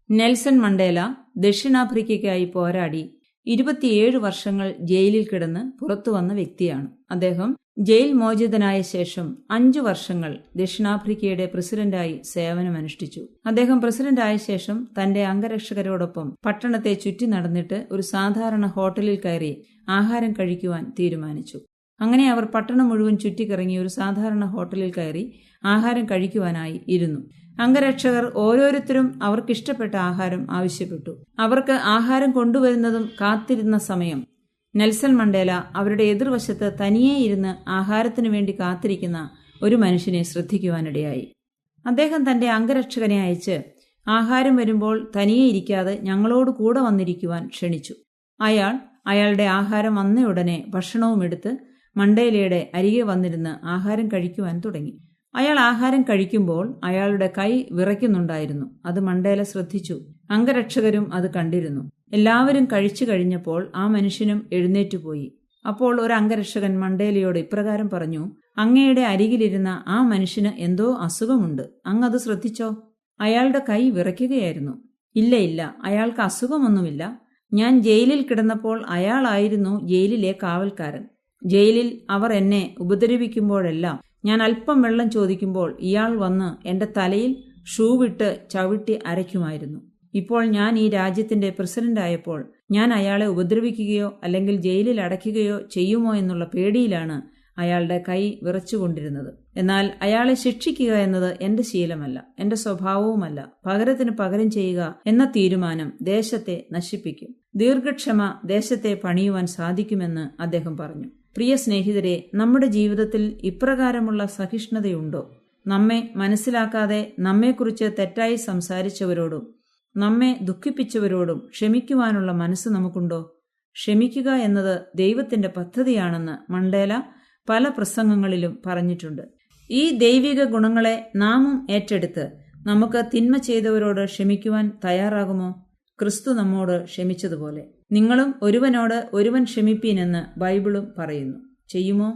Nelson Mandela ദക്ഷിണാഫ്രിക്കയ്ക്കായി പോരാടി 27 വർഷങ്ങൾ ജയിലിൽ കിടന്ന് പുറത്തുവന്ന വ്യക്തിയാണ്. അദ്ദേഹം ജയിൽ മോചിതനായ ശേഷം 5 വർഷങ്ങൾ ദക്ഷിണാഫ്രിക്കയുടെ പ്രസിഡന്റായി സേവനമനുഷ്ഠിച്ചു. അദ്ദേഹം പ്രസിഡന്റായ ശേഷം തന്റെ അംഗരക്ഷകരോടൊപ്പം പട്ടണത്തെ ചുറ്റി നടന്നിട്ട് ഒരു സാധാരണ ഹോട്ടലിൽ കയറി ആഹാരം കഴിക്കുവാൻ തീരുമാനിച്ചു. അങ്ങനെ അവർ പട്ടണം മുഴുവൻ ചുറ്റിക്കറങ്ങി ഒരു സാധാരണ ഹോട്ടലിൽ കയറി ആഹാരം കഴിക്കുവാനായി ഇരുന്നു. അംഗരക്ഷകർ ഓരോരുത്തരും അവർക്കിഷ്ടപ്പെട്ട ആഹാരം ആവശ്യപ്പെട്ടു. അവർക്ക് ആഹാരം കൊണ്ടുവരുന്നതും കാത്തിരുന്ന സമയം നെൽസൺ മണ്ടേല അവരുടെ എതിർവശത്ത് തനിയെ ഇരുന്ന് ആഹാരത്തിനു വേണ്ടി കാത്തിരിക്കുന്ന ഒരു മനുഷ്യനെ ശ്രദ്ധിക്കുവാനിടയായി. അദ്ദേഹം തന്റെ അംഗരക്ഷകനെ അയച്ച് ആഹാരം വരുമ്പോൾ തനിയെ ഇരിക്കാതെ ഞങ്ങളോട് കൂടെ വന്നിരിക്കുവാൻ ക്ഷണിച്ചു. അയാളുടെ ആഹാരം വന്നയുടനെ ഭക്ഷണവും എടുത്ത് മണ്ടേലയുടെ അരികെ വന്നിരുന്ന് ആഹാരം കഴിക്കുവാൻ തുടങ്ങി. അയാൾ ആഹാരം കഴിക്കുമ്പോൾ അയാളുടെ കൈ വിറയ്ക്കുന്നുണ്ടായിരുന്നു. അത് മണ്ടേല ശ്രദ്ധിച്ചു. അംഗരക്ഷകരും അത് കണ്ടിരുന്നു. എല്ലാവരും കഴിച്ചു കഴിഞ്ഞപ്പോൾ ആ മനുഷ്യനും എഴുന്നേറ്റുപോയി. അപ്പോൾ ഒരു അംഗരക്ഷകൻ മണ്ടേലയോട് ഇപ്രകാരം പറഞ്ഞു, അങ്ങയുടെ അരികിലിരുന്ന ആ മനുഷ്യന് എന്തോ അസുഖമുണ്ട്. അങ്ങത് ശ്രദ്ധിച്ചോ? അയാളുടെ കൈ വിറയ്ക്കുകയായിരുന്നു. ഇല്ല, അയാൾക്ക് അസുഖമൊന്നുമില്ല. ഞാൻ ജയിലിൽ കിടന്നപ്പോൾ അയാളായിരുന്നു ജയിലിലെ കാവൽക്കാരൻ. ജയിലിൽ അവർ എന്നെ ഉപദ്രവിക്കുമ്പോഴെല്ലാം ഞാൻ അല്പം വെള്ളം ചോദിക്കുമ്പോൾ ഇയാൾ വന്ന് എന്റെ തലയിൽ ഷൂവിട്ട് ചവിട്ടി അരയ്ക്കുമായിരുന്നു. ഇപ്പോൾ ഞാൻ ഈ രാജ്യത്തിന്റെ പ്രസിഡന്റായപ്പോൾ ഞാൻ അയാളെ ഉപദ്രവിക്കുകയോ അല്ലെങ്കിൽ ജയിലിൽ അടയ്ക്കുകയോ ചെയ്യുമോ എന്നുള്ള പേടിയിലാണ് അയാളുടെ കൈ വിറച്ചുകൊണ്ടിരുന്നത്. എന്നാൽ അയാളെ ശിക്ഷിക്കുക എന്നത് എന്റെ ശീലമല്ല, എന്റെ സ്വഭാവവുമല്ല. പകരത്തിന് പകരം ചെയ്യുക എന്ന തീരുമാനം ദേശത്തെ നശിപ്പിക്കും. ദീർഘക്ഷമ ദേശത്തെ പണിയുവാൻ സാധിക്കുമെന്ന് അദ്ദേഹം പറഞ്ഞു. പ്രിയ സ്നേഹിതരെ, നമ്മുടെ ജീവിതത്തിൽ ഇപ്രകാരമുള്ള സഹിഷ്ണുതയുണ്ടോ? നമ്മെ മനസ്സിലാക്കാതെ നമ്മെക്കുറിച്ച് തെറ്റായി സംസാരിച്ചവരോടും നമ്മെ ദുഃഖിപ്പിച്ചവരോടും ക്ഷമിക്കുവാനുള്ള മനസ്സ് നമുക്കുണ്ടോ? ക്ഷമിക്കുക എന്നത് ദൈവത്തിന്റെ പദ്ധതിയാണെന്ന് മണ്ടേല പല പ്രസംഗങ്ങളിലും പറഞ്ഞിട്ടുണ്ട്. ഈ ദൈവിക ഗുണങ്ങളെ നാമും ഏറ്റെടുത്ത് നമുക്ക് തിന്മ ചെയ്തവരോട് ക്ഷമിക്കുവാൻ തയ്യാറാകുമോ? ക്രിസ്തു നമ്മോട് ക്ഷമിച്ചതുപോലെ നിങ്ങളും ഒരുവനോട് ഒരുവൻ ക്ഷമിപ്പീനെന്ന് ബൈബിളും പറയുന്നു. ചെയ്യുമോ?